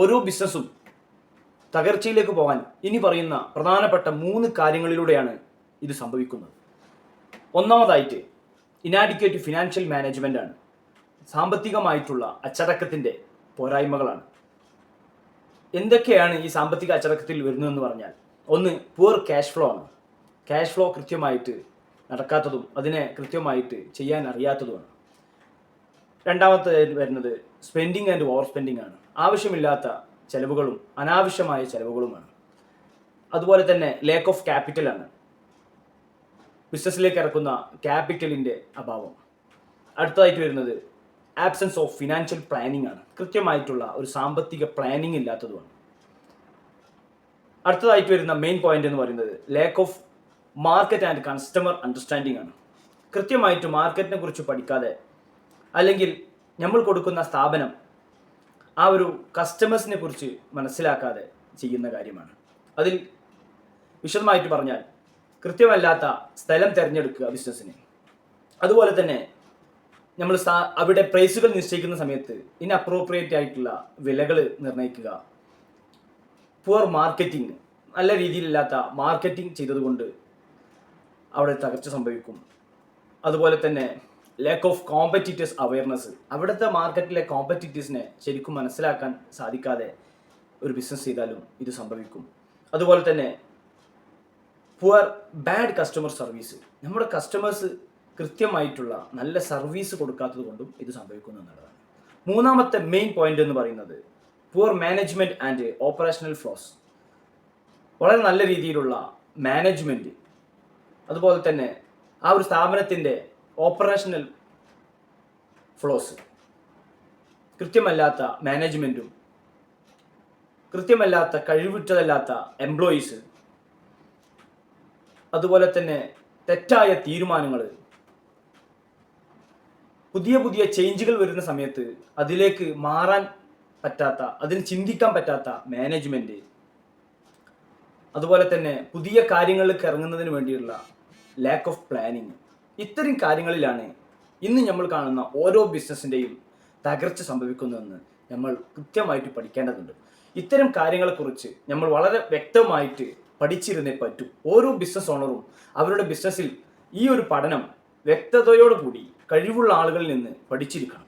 ഓരോ ബിസിനസ്സും തകർച്ചയിലേക്ക് പോകാൻ ഇനി പറയുന്ന പ്രധാനപ്പെട്ട 3 കാര്യങ്ങളിലൂടെയാണ് ഇത് സംഭവിക്കുന്നത്. ഒന്നാമതായിട്ട് ഇനാഡിക്വേറ്റ് ഫിനാൻഷ്യൽ മാനേജ്മെൻ്റ് ആണ്. സാമ്പത്തികമായിട്ടുള്ള അച്ചടക്കത്തിൻ്റെ പോരായ്മകളാണ്. എന്തൊക്കെയാണ് ഈ സാമ്പത്തിക അച്ചടക്കത്തിൽ വരുന്നതെന്ന് പറഞ്ഞാൽ, ഒന്ന് പുവർ ക്യാഷ് ഫ്ലോ ആണ്. ക്യാഷ് ഫ്ലോ കൃത്യമായിട്ട് നടക്കാത്തതും അതിനെ കൃത്യമായിട്ട് ചെയ്യാൻ അറിയാത്തതുമാണ്. രണ്ടാമത്തെ വരുന്നത് സ്പെൻഡിങ് ആൻഡ് ഓവർ സ്പെൻഡിങ് ആണ്. ആവശ്യമില്ലാത്ത ചെലവുകളും അനാവശ്യമായ ചെലവുകളുമാണ്. അതുപോലെ തന്നെ ലാക്ക് ഓഫ് ക്യാപിറ്റലാണ്. ബിസിനസ്സിലേക്ക് ഇറക്കുന്ന ക്യാപിറ്റലിൻ്റെ അഭാവം. അടുത്തതായിട്ട് വരുന്നത് ആബ്സെൻസ് ഓഫ് ഫിനാൻഷ്യൽ പ്ലാനിങ് ആണ്. കൃത്യമായിട്ടുള്ള ഒരു സാമ്പത്തിക പ്ലാനിങ് ഇല്ലാത്തതുമാണ്. അടുത്തതായിട്ട് വരുന്ന മെയിൻ പോയിന്റ് എന്ന് പറയുന്നത് lack of market and customer understanding ആണ്. കൃത്യമായിട്ട് മാർക്കറ്റിനെ കുറിച്ച് പഠിക്കാതെ, അല്ലെങ്കിൽ നമ്മൾ കൊടുക്കുന്ന സ്ഥാപനം ആ ഒരു കസ്റ്റമേഴ്സിനെ കുറിച്ച് മനസ്സിലാക്കാതെ ചെയ്യുന്ന കാര്യമാണ്. അതിൽ വിശദമായിട്ട് പറഞ്ഞാൽ, കൃത്യമല്ലാത്ത സ്ഥലം തിരഞ്ഞെടുക്കുക ബിസിനസ്സിന്. അതുപോലെ തന്നെ നമ്മൾ അവിടെ പ്രൈസുകൾ നിശ്ചയിക്കുന്ന സമയത്ത് ഇൻഅപ്രോപ്രിയേറ്റ് ആയിട്ടുള്ള വിലകൾ നിർണ്ണയിക്കുക. പുവർ മാർക്കറ്റിംഗ്, നല്ല രീതിയിലില്ലാത്ത മാർക്കറ്റിംഗ് ചെയ്തതുകൊണ്ട് അവിടെ തകർച്ച സംഭവിക്കും. അതുപോലെ തന്നെ ലാക്ക് ഓഫ് കോമ്പറ്റീറ്റേഴ്സ് അവയർനെസ്, അവിടുത്തെ മാർക്കറ്റിലെ കോമ്പറ്റീറ്റേഴ്സിനെ ശരിക്കും മനസ്സിലാക്കാൻ സാധിക്കാതെ ഒരു ബിസിനസ് ചെയ്താലും ഇത് സംഭവിക്കും. അതുപോലെ തന്നെ ബാഡ് കസ്റ്റമർ സർവീസ്, നമ്മുടെ കസ്റ്റമേഴ്സ് കൃത്യമായിട്ടുള്ള നല്ല സർവീസ് കൊടുക്കാത്തത് കൊണ്ടും ഇത് സംഭവിക്കുന്നു എന്നുള്ളതാണ്. മൂന്നാമത്തെ മെയിൻ പോയിന്റ് എന്ന് പറയുന്നത് poor management and operational flows. വളരെ നല്ല രീതിയിലുള്ള മാനേജ്മെന്റ്, അതുപോലെ തന്നെ ആ ഒരു സ്ഥാപനത്തിൻ്റെ ഓപ്പറേഷണൽ ഫ്ലോസ്, കൃത്യമല്ലാത്ത മാനേജ്മെൻറ്റും കൃത്യമല്ലാത്ത കഴിവുറ്റതല്ലാത്ത എംപ്ലോയീസ്, അതുപോലെ തന്നെ തെറ്റായ തീരുമാനങ്ങൾ, പുതിയ പുതിയ ചേഞ്ചുകൾ വരുന്ന സമയത്ത് അതിലേക്ക് മാറാൻ പറ്റാത്ത, അതിന് ചിന്തിക്കാൻ പറ്റാത്ത മാനേജ്മെൻറ്റ്, അതുപോലെ തന്നെ പുതിയ കാര്യങ്ങളിലേക്ക് ഇറങ്ങുന്നതിന് വേണ്ടിയുള്ള ലാക്ക് ഓഫ് പ്ലാനിങ്. ഇത്തരം കാര്യങ്ങളിലാണ് ഇന്ന് നമ്മൾ കാണുന്ന ഓരോ ബിസിനസ്സിൻ്റെയും തകർച്ച സംഭവിക്കുന്നതെന്ന് നമ്മൾ കൃത്യമായിട്ട് പഠിക്കേണ്ടതുണ്ട്. ഇത്തരം കാര്യങ്ങളെക്കുറിച്ച് നമ്മൾ വളരെ വ്യക്തമായിട്ട് പഠിച്ചിരുന്നേ പറ്റൂ. ഓരോ ബിസിനസ് ഓണറും അവരുടെ ബിസിനസ്സിൽ ഈ ഒരു പഠനം വ്യക്തതയോടുകൂടി കഴിവുള്ള ആളുകളിൽ നിന്ന് പഠിച്ചിരിക്കണം.